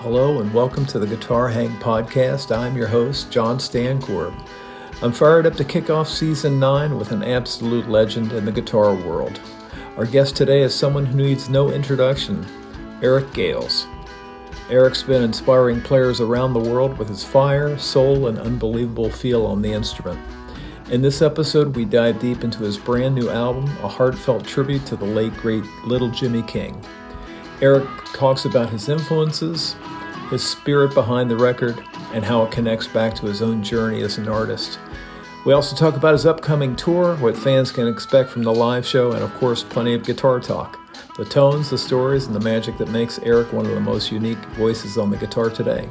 Hello and welcome to the Guitar Hang podcast. I'm your host, Jon Stankorb. I'm fired up to kick off Season 9 with an absolute legend in the guitar world. Our guest today is someone who needs no introduction, Eric Gales. Eric's been inspiring players around the world with his fire, soul, and unbelievable feel on the instrument. In this episode, we dive deep into his brand new album, a heartfelt tribute to the late, great Little Jimmy King. Eric talks about his influences, his spirit behind the record, and how it connects back to his own journey as an artist. We also talk about his upcoming tour, what fans can expect from the live show, and of course, plenty of guitar talk. The tones, the stories, and the magic that makes Eric one of the most unique voices on the guitar today.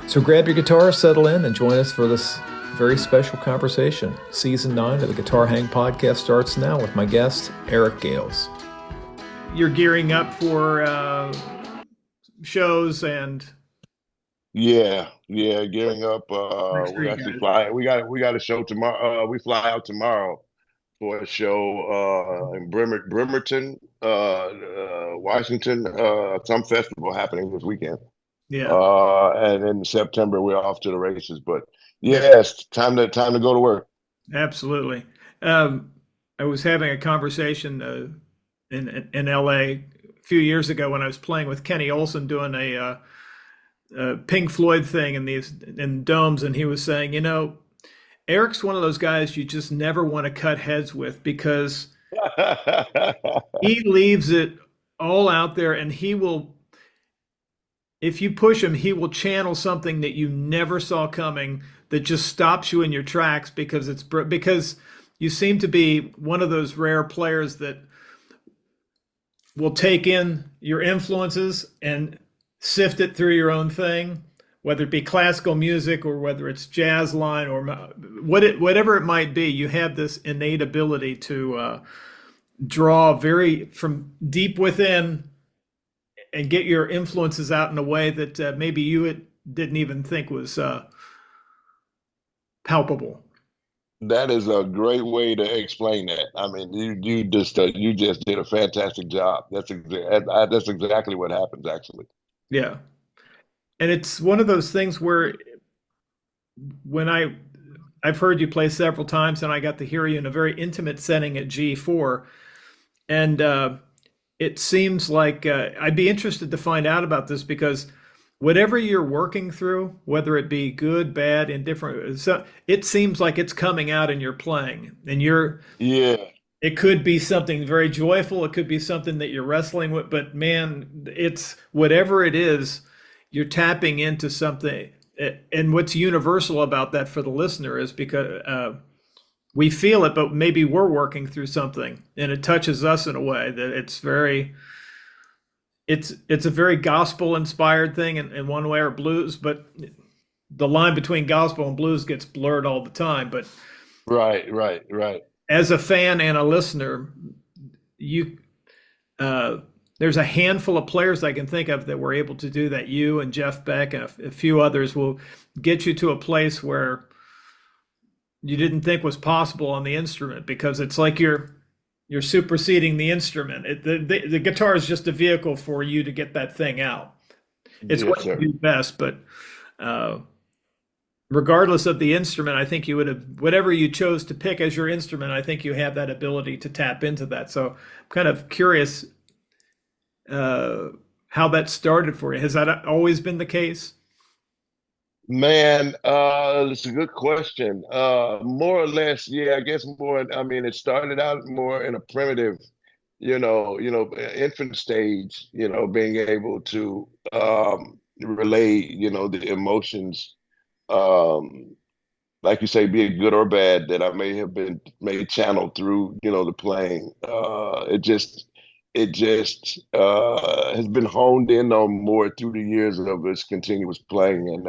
So grab your guitar, settle in, and join us for this very special conversation. Season 9 of the Guitar Hang podcast starts now with my guest, Eric Gales. You're gearing up for shows and gearing up. We actually fly. We got a show tomorrow. We fly out tomorrow for a show in Bremerton, Washington. Some festival happening this weekend. Yeah. And in September we're off to the races. But it's time to go to work. Absolutely. I was having a conversation in LA a few years ago when I was playing with Kenny Olson doing a Pink Floyd thing in domes, and he was saying, Eric's one of those guys you just never want to cut heads with because he leaves it all out there, and he will, if you push him, he will channel something that you never saw coming that just stops you in your tracks because you seem to be one of those rare players that will take in your influences and sift it through your own thing, whether it be classical music or whether it's jazz line or whatever it might be. You have this innate ability to draw from deep within and get your influences out in a way that maybe you didn't even think was palpable. That is a great way to explain that. I mean, you just did a fantastic job. That's exactly what happens, actually. Yeah. And it's one of those things where when I've heard you play several times, and I got to hear you in a very intimate setting at G4, and it seems like I'd be interested to find out about this because whatever you're working through, whether it be good, bad, indifferent, it seems like it's coming out in your playing, and it could be something very joyful. It could be something that you're wrestling with, but man, it's whatever it is, you're tapping into something. And what's universal about that for the listener is because we feel it, but maybe we're working through something and it touches us in a way that it's a very gospel inspired thing in one way, or blues, but the line between gospel and blues gets blurred all the time. But Right. As a fan and a listener, there's a handful of players I can think of that were able to do that. You and Jeff Beck and a few others will get you to a place where you didn't think was possible on the instrument, because it's like you're superseding the instrument. The guitar is just a vehicle for you to get that thing out. It's what you do best, but regardless of the instrument, I think you would have, whatever you chose to pick as your instrument, I think you have that ability to tap into that. So I'm kind of curious how that started for you. Has that always been the case? Man, it's a good question. More or less, yeah, I guess more. I mean, it started out more in a primitive, infant stage. Being able to relay, the emotions, like you say, be it good or bad, that I may have been made channeled through, the playing. It just has been honed in on more through the years of its continuous playing, and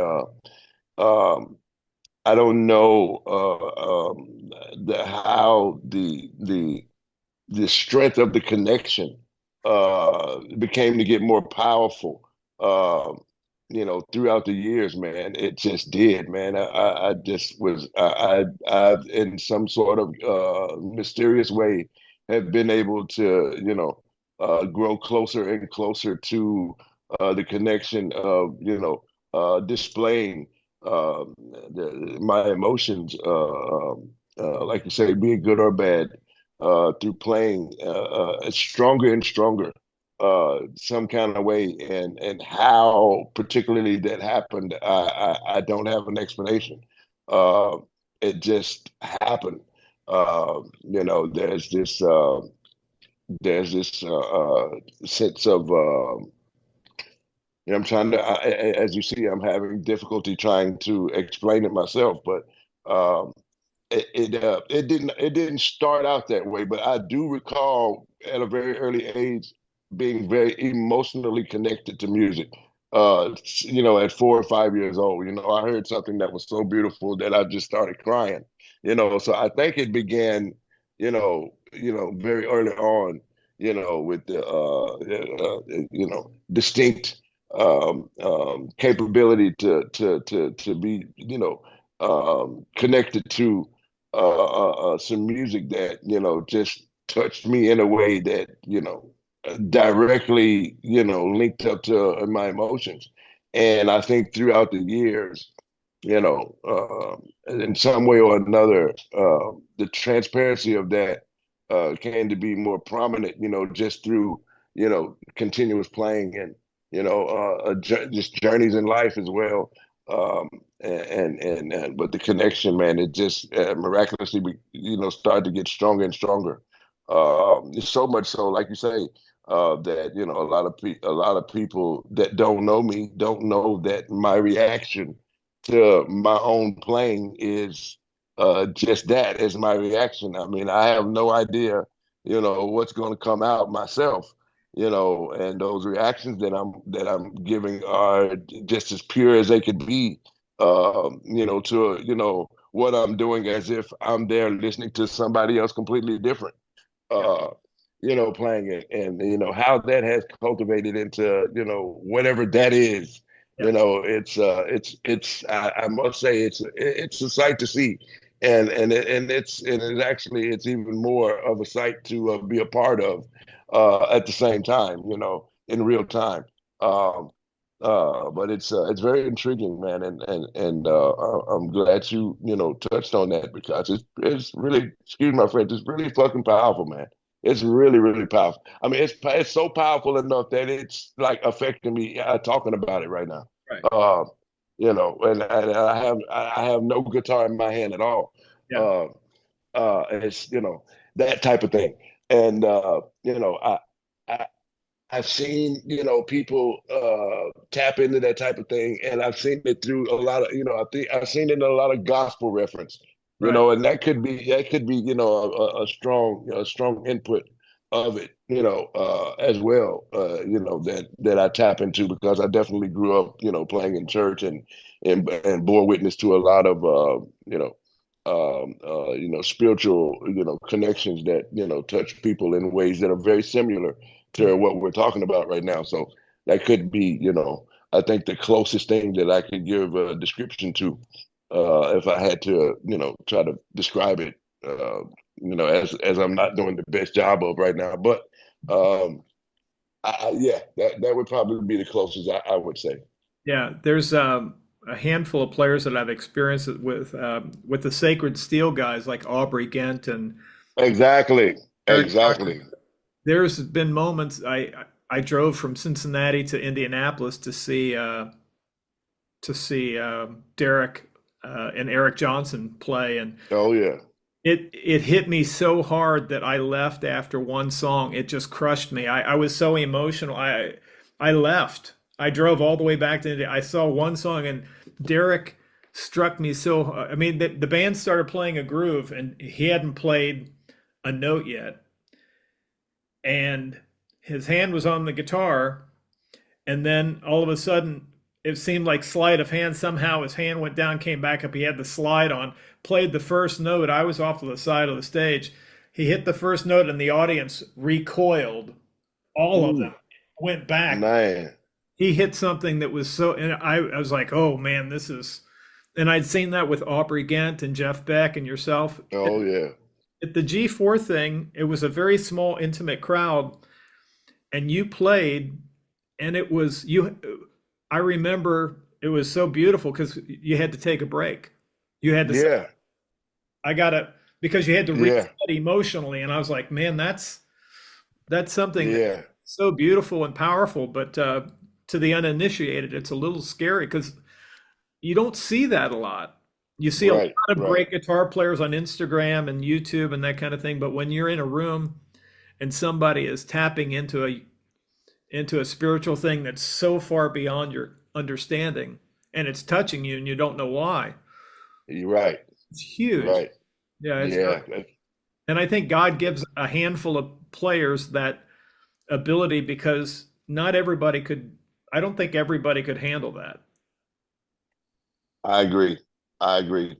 I don't know how the strength of the connection became to get more powerful. Throughout the years, man, it just did, man. I just was, in some sort of mysterious way, have been able to, grow closer and closer to the connection of, displaying my emotions, like you say, being good or bad, through playing, stronger and stronger, some kind of way, and how particularly that happened, I don't have an explanation. Uh, it just happened. There's this sense of, I'm trying to, as you see, I'm having difficulty trying to explain it myself, but um, it didn't start out that way. But I do recall at a very early age being very emotionally connected to music. At 4 or 5 years old, I heard something that was so beautiful that I just started crying. So I think it began, very early on, with the distinct capability to be, connected to some music that, just touched me in a way that, directly, linked up to my emotions. And I think throughout the years, in some way or another, the transparency of that came to be more prominent, just through, continuous playing, and, just journeys in life as well. Um, but the connection, man, it just miraculously, started to get stronger and stronger. So much so, like you say, that, a lot of people that don't know me don't know that my reaction to my own playing is just that, is my reaction. I mean, I have no idea, what's going to come out myself, and those reactions that I'm giving are just as pure as they could be, to, what I'm doing, as if I'm there listening to somebody else completely different. Yeah. Uh, playing it, and how that has cultivated into, whatever that is. Yeah. I must say, it's a sight to see, and it's actually, it's even more of a sight to be a part of, at the same time, in real time. Um, but it's very intriguing, man, and I'm glad you touched on that, because it's really, excuse my French, it's really fucking powerful, man. It's really, really powerful. I mean, it's so powerful enough that it's like affecting me, talking about it right now. Right. Uh, and I have no guitar in my hand at all. Yeah. Uh, it's, that type of thing, and I I've seen, people tap into that type of thing, and I've seen it through a lot of, I think I've seen it in a lot of gospel reference, Right. and that could be, a strong input of it, as well, that I tap into, because I definitely grew up, playing in church, and bore witness to a lot of, spiritual, connections that, touch people in ways that are very similar to what we're talking about right now. So that could be, I think, the closest thing that I could give a description to, if I had to, try to describe it, as I'm not doing the best job of right now. But yeah, that would probably be the closest I would say. Yeah. There's a handful of players that I've experienced it with the Sacred Steel guys like Aubrey Gent and Exactly. Eric Johnson. Exactly. There's been moments I drove from Cincinnati to Indianapolis to see Derek and Eric Johnson play, and Oh yeah. it hit me so hard that I left after one song. It just crushed me. I was so emotional. I left. I drove all the way back to India. I saw one song, and Derek struck me so. I mean, the band started playing a groove, and he hadn't played a note yet, and his hand was on the guitar, and then all of a sudden it seemed like sleight of hand. Somehow his hand went down, came back up. He had the slide on, played the first note. I was off to the side of the stage. He hit the first note, and the audience recoiled. All of them Ooh, went back. man. He hit something that was so, and I was like, oh man, this is, and I'd seen that with Aubrey Gent and Jeff Beck and yourself. Oh yeah. At the G4 thing, it was a very small, intimate crowd, and you played, and it was you. I remember it was so beautiful because you had to take a break. You had to say, Yeah, I gotta, because you had to reset yeah, emotionally. And I was like, man, that's something that's yeah. so beautiful and powerful. But to the uninitiated, it's a little scary because you don't see that a lot. You see a lot Right, of right. great guitar players on Instagram and YouTube and that kind of thing. But when you're in a room and somebody is tapping into a spiritual thing that's so far beyond your understanding and it's touching you and you don't know why, You're right, it's huge. right. Yeah, it's very, Yeah, and I think God gives a handful of players that ability because not everybody could, I don't think everybody could handle that. I agree. I agree.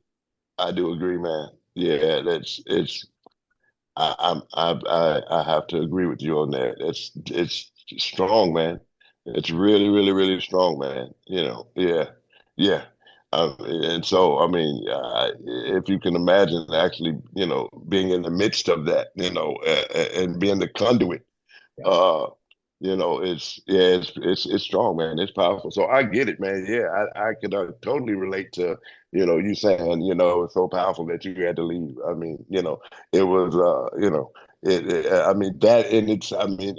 I do agree, man. Yeah, that's it's. I have to agree with you on that. It's strong, man. It's really, really, really strong, man. Yeah, yeah. And so, I mean, if you can imagine actually, being in the midst of that, and being the conduit, Yeah. uh, it's strong, man. It's powerful. So I get it, man. Yeah, I could totally relate to, you saying, it's so powerful that you had to leave. I mean, it was, I mean, that, and it's, I mean,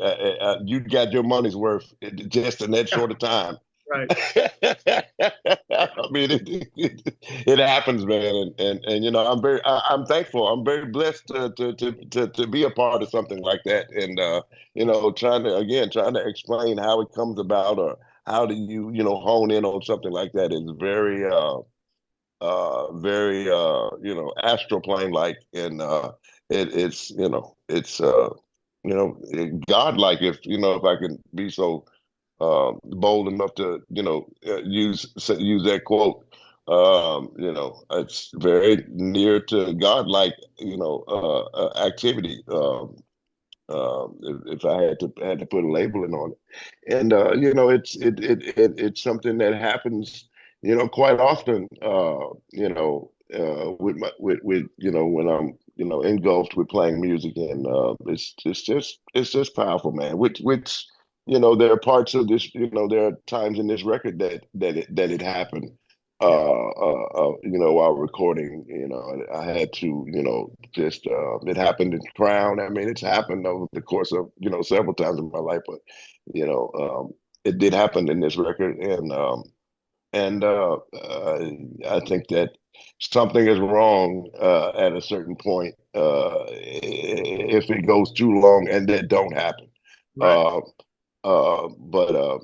you got your money's worth just in that Yeah, short of time. right. I mean, it happens, man, and I'm thankful. I'm very blessed to be a part of something like that, and trying to explain how it comes about, or how do you hone in on something like that is very astral plane like, and it's godlike, if I can be so bold enough to use that quote. It's very near to godlike, activity. If I had to put a labeling on it, and it's something that happens, quite often. With when I'm engulfed with playing music, and it's just powerful, man. Which there are parts of this, there are times in this record that it happened. Yeah. While recording, I had to, just it happened in Crown. I mean, it's happened over the course of, several times in my life, but you know, it did happen in this record, and I think that something is wrong at a certain point if it goes too long and that don't happen. Right. Uh, but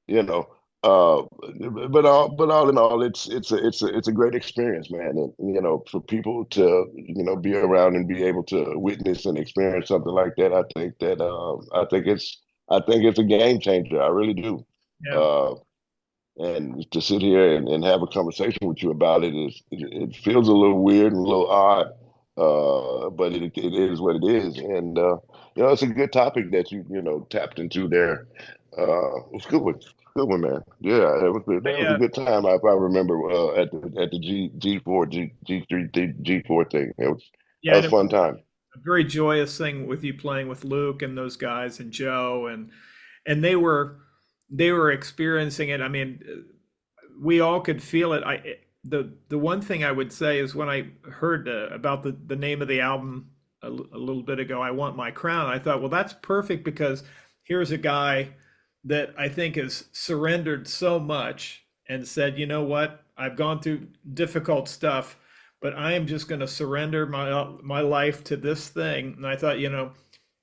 you know, uh, but all in all, it's a great experience, man. And for people to be around and be able to witness and experience something like that, I think it's a game changer. I really do. Yeah. Uh, and to sit here and have a conversation with you about it feels a little weird and a little odd, but it is what it is, and it's a good topic that you tapped into there. It's a good one, man. Yeah, that was a Yeah. good time. If I remember, at the G4 G3 G4 thing, that Yeah. was And a it was fun time. a very joyous thing with you playing with Luke and those guys and Joe and they were experiencing it. I mean, we all could feel it. The one thing I would say is when I heard about the name of the album a little bit ago, I Want My Crown. I thought, well, that's perfect because here's a guy that I think has surrendered so much and said, you know what, I've gone through difficult stuff, but I am just going to surrender my life to this thing. And I thought,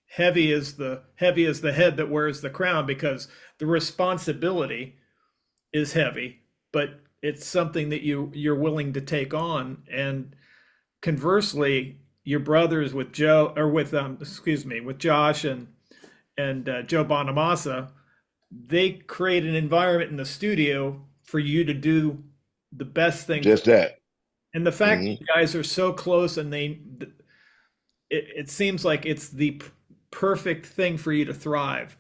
heavy is the head that wears the crown because the responsibility is heavy, but it's something that you're willing to take on. And conversely, your brothers with Joe or with excuse me, with Josh and Joe Bonamassa, they create an environment in the studio for you to do the best thing for. Just that. And the fact that Hmm. you guys are so close and it seems like it's the perfect thing for you to thrive,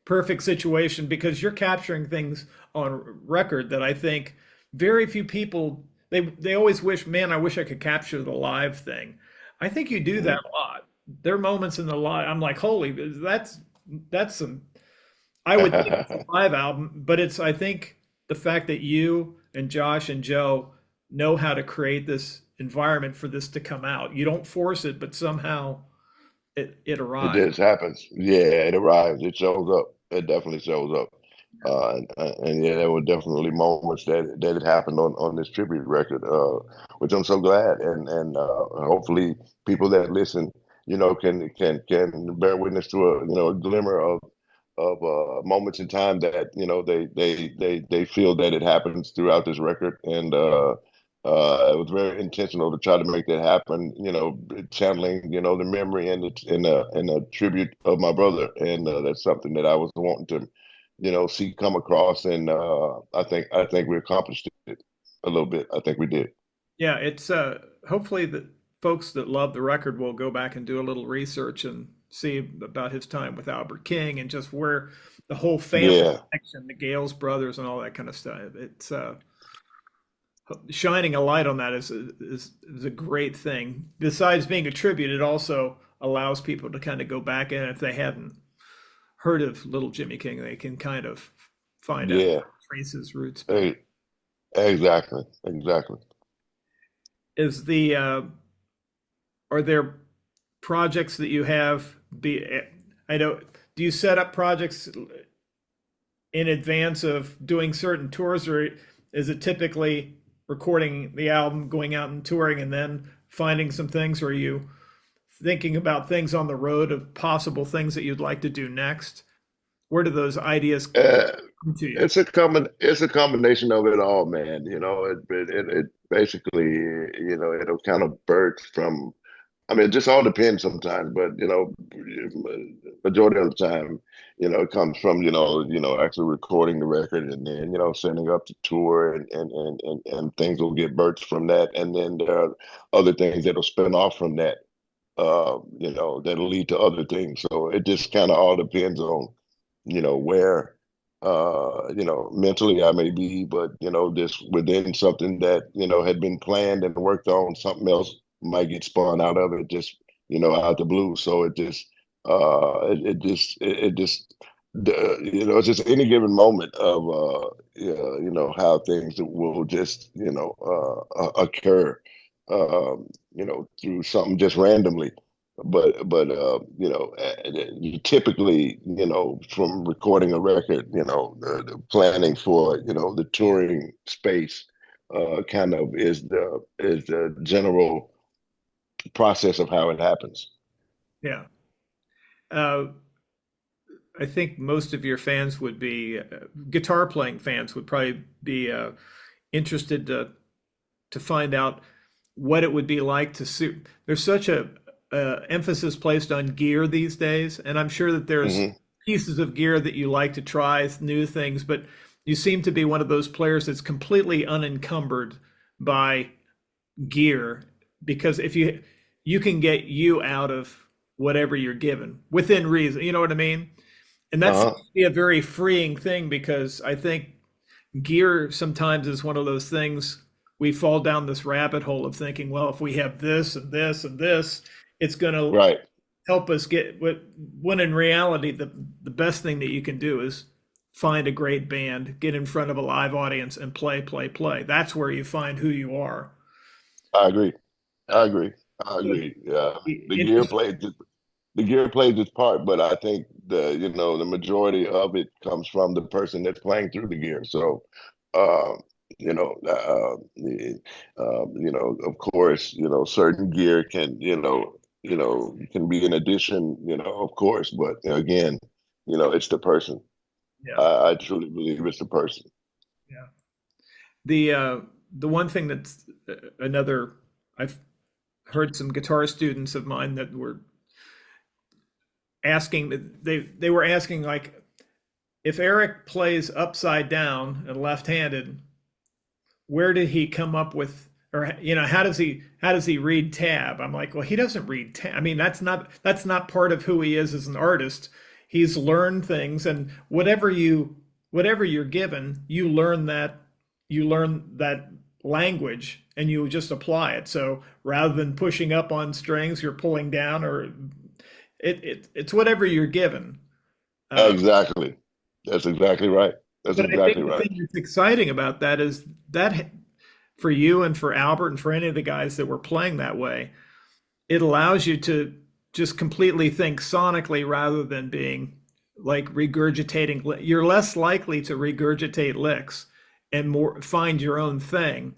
perfect situation because you're capturing things on record that I think very few people they always wish, man, I wish I could capture the live thing. I think you do that Hmm. a lot. There are moments in the live I'm like, holy, that's some I would think it's a live album, but it's, I think, the fact that you and Josh and Joe know how to create this environment for this to come out. You don't force it, but somehow it It arrives. just happens. Yeah, it arrives. It shows up. It definitely shows up. And yeah, there were definitely moments that it happened on this tribute record, which I'm so glad. And hopefully people that listen, can bear witness to a glimmer of moments in time that they feel that it happens throughout this record. And it was very intentional to try to make that happen, channeling, the memory and a tribute of my brother. And that's something that I was wanting to, see come across. And I think we accomplished it a little bit. I think we did. Yeah, it's hopefully the folks that love the record will go back and do a little research and see about his time with Albert King and just where the whole family Yeah, connection, the Gales brothers and all that kind of stuff. It's shining a light on that is a great thing. Besides being a tribute, it also allows people to kind of go back and if they hadn't heard of Little Jimmy King, they can kind of find out, yeah, trace his roots back. eh, exactly, exactly. Is the are there projects that you have be I know, do you set up projects in advance of doing certain tours, or is it typically recording the album, going out and touring, and then finding some things? Or are you thinking about things on the road of possible things that you'd like to do next? Where do those ideas Uh, come to you? it's a combination of it all, man. It basically, it'll kind of birth from. I mean, it just all depends sometimes, but majority of the time, it comes from actually recording the record and then sending up to tour and things will get birthed from that, and then there are other things that'll spin off from that, that'll lead to other things. So it just kind of all depends on where mentally I may be, but just within something that had been planned and worked on, something else might get spun out of it, just out the blue. So it's just any given moment of yeah, how things will just occur, through something just randomly. But you typically, from recording a record, the planning for, the touring space, kind of is the general process of how it happens. Yeah. Uh, I think most of your fans would be guitar playing fans would probably be interested to find out what it would be like to suit. There's such a emphasis placed on gear these days, and I'm sure that there's Hmm. pieces of gear that you like to try new things, but you seem to be one of those players that's completely unencumbered by gear because if you can get you out of whatever you're given within reason, you know what I mean? And that's Uh-huh. be a very freeing thing because I think gear sometimes is one of those things we fall down this rabbit hole of thinking, well, if we have this and this and this, it's going to Right. help us get what when in reality the best thing that you can do is find a great band, get in front of a live audience and play. That's where you find who you are. I agree. I agree. I So agree. Yeah. The gear interest, plays the gear plays its part, but I think the majority of it comes from the person that's playing through the gear. So, um, of course, certain gear can be an addition, of course, but again, it's the person. yeah, I truly believe it's the person. yeah. The one thing that's another I've heard some guitar students of mine that were asking they were asking like if Eric plays upside down and left-handed, where did he come up with or how does he read tab? I'm like, well, he doesn't read tab. I mean, that's not part of who he is as an artist. He's learned things, and whatever you're given, you learn that language and you just apply it. So rather than pushing up on strings, you're pulling down, or it's whatever you're given. Uh, Exactly. That's exactly right. That's But I exactly think the right. thing that's exciting about that is that for you and for Albert and for any of the guys that were playing that way, it allows you to just completely think sonically rather than being like regurgitating. You're less likely to regurgitate licks and more find your own thing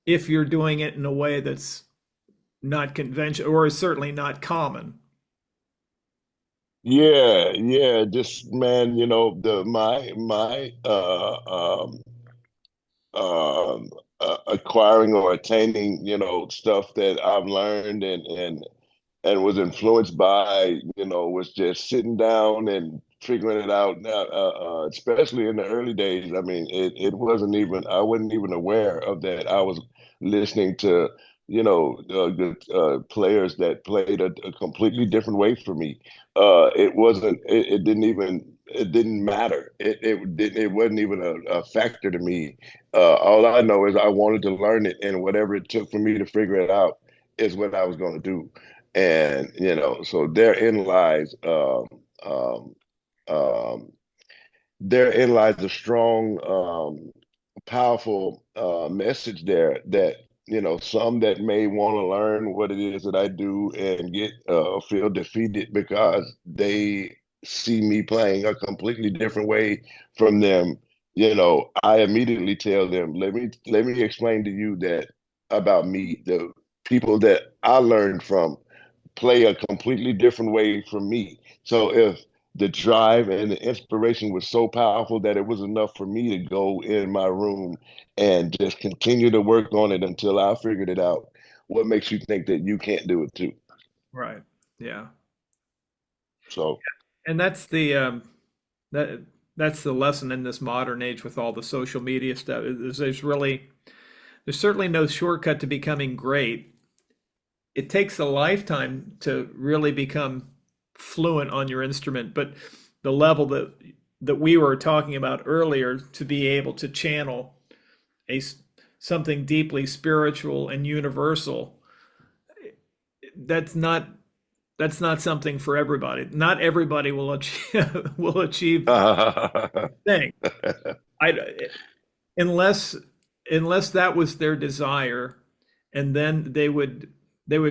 if you're doing it in a way that's not conventional or is certainly not common. Yeah, yeah. Just man, the my acquiring or attaining, stuff that I've learned and was influenced by, was just sitting down and figuring it out. Now, especially in the early days, I mean, it wasn't even, I wasn't even aware of that. I was listening to, the players that played a completely different way for me. It wasn't, it didn't even, it didn't matter. It wasn't even a factor to me. All I know is I wanted to learn it, and whatever it took for me to figure it out is what I was going to do. And so um, um, therein lies a strong, powerful message there that some that may want to learn what it is that I do and get feel defeated because they see me playing a completely different way from them. I immediately tell them, let me explain to you that about me, the people that I learned from play a completely different way from me. So if the drive and the inspiration was so powerful that it was enough for me to go in my room and just continue to work on it until I figured it out, what makes you think that you can't do it too? Right. Yeah. So, And that that's the lesson in this modern age with all the social media stuff. There's certainly no shortcut to becoming great. It takes a lifetime to really become fluent on your instrument, but the level that we were talking about earlier, to be able to channel a something deeply spiritual and universal, that's not that's not something for everybody. Not everybody will achieve will achieve yeah, the thing. I unless unless that was their desire, and then they would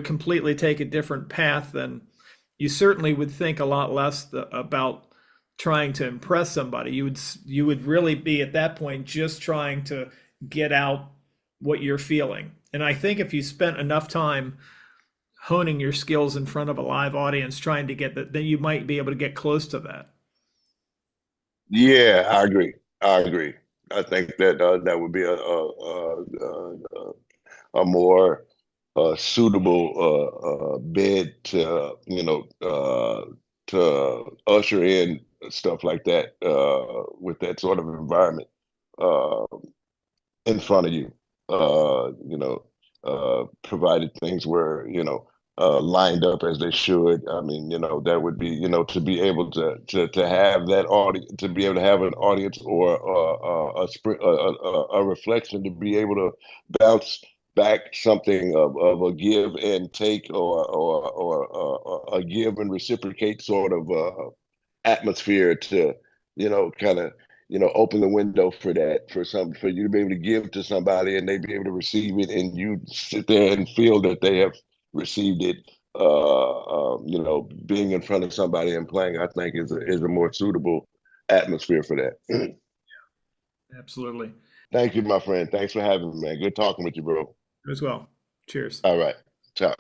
completely take a different path. Then you certainly would think a lot less about trying to impress somebody. You would really be at that point just trying to get out what you're feeling. And I think if you spent enough time honing your skills in front of a live audience trying to get that, then you might be able to get close to that. I agree. I agree. I think that that would be a more suitable bed to usher in stuff like that with that sort of environment uh, in front of you. Provided things were lined up as they should. I mean, that would be to be able to have that audience, to be able to have an audience or a reflection, to be able to bounce back something of a give and take, or a give and reciprocate sort of atmosphere to kind of open the window for that, for you to be able to give to somebody and they be able to receive it, and you sit there and feel that they have received it. Being in front of somebody and playing, I think, is a more suitable atmosphere for that. Absolutely. Thank you, my friend. Thanks for having me, man. Good talking with you, bro. As well. Cheers. All right. Ciao.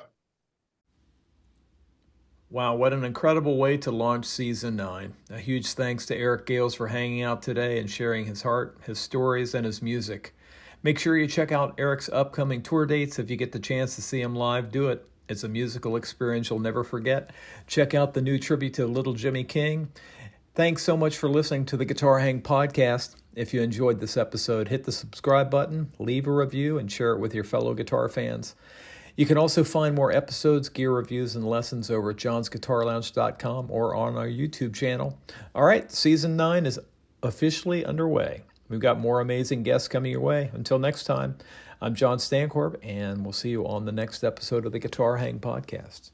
Wow, what an incredible way to launch season 9. A huge thanks to Eric Gales for hanging out today and sharing his heart, his stories, and his music. Make sure you check out Eric's upcoming tour dates. If you get the chance to see him live, do it. It's a musical experience you'll never forget. Check out the new tribute to Little Jimmy King. Thanks so much for listening to the Guitar Hang podcast. If you enjoyed this episode, hit the subscribe button, leave a review, and share it with your fellow guitar fans. You can also find more episodes, gear reviews, and lessons over at johnsguitarlounge.com or on our YouTube channel. All right, season 9 is officially underway. We've got more amazing guests coming your way. Until next time, I'm Jon Stankorb, and we'll see you on the next episode of the Guitar Hang podcast.